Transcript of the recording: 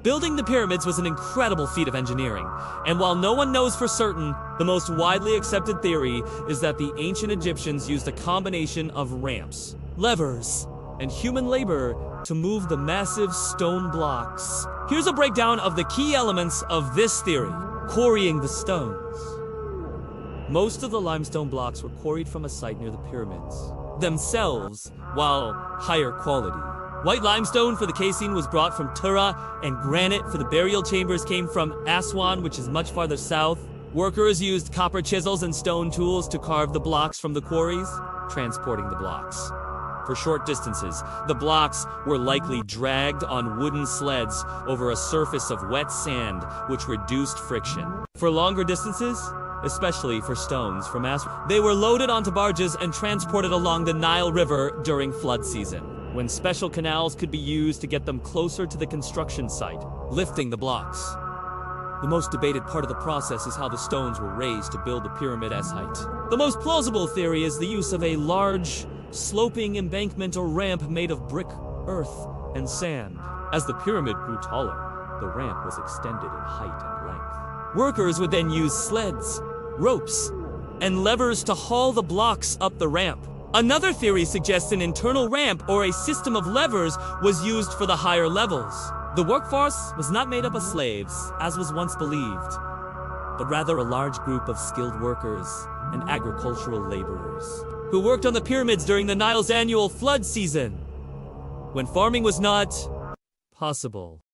Building the pyramids was an incredible feat of engineering, and while no one knows for certain, the most widely accepted theory is that the ancient Egyptians used a combination of ramps, levers, and human labor to move the massive stone blocks. Here's a breakdown of the key elements of this theory. Quarrying the stones. Most of the limestone blocks were quarried from a site near the pyramids themselves, while higher quality white limestone for the casing was brought from Tura, and granite for the burial chambers came from Aswan, which is much farther south. Workers used copper chisels and stone tools to carve the blocks from the quarries, transporting the blocks. For short distances, the blocks were likely dragged on wooden sleds over a surface of wet sand, which reduced friction. For longer distances, especially for stones from Aswan, they were loaded onto barges and transported along the Nile River during flood season, when special canals could be used to get them closer to the construction site, lifting the blocks. The most debated part of the process is how the stones were raised to build the pyramid as height. The most plausible theory is the use of a large, sloping embankment or ramp made of brick, earth, and sand. As the pyramid grew taller, the ramp was extended in height and length. Workers would then use sleds, ropes, and levers to haul the blocks up the ramp. Another theory suggests an internal ramp or a system of levers was used for the higher levels. The workforce was not made up of slaves, as was once believed, but rather a large group of skilled workers and agricultural laborers who worked on the pyramids during the Nile's annual flood season, when farming was not possible.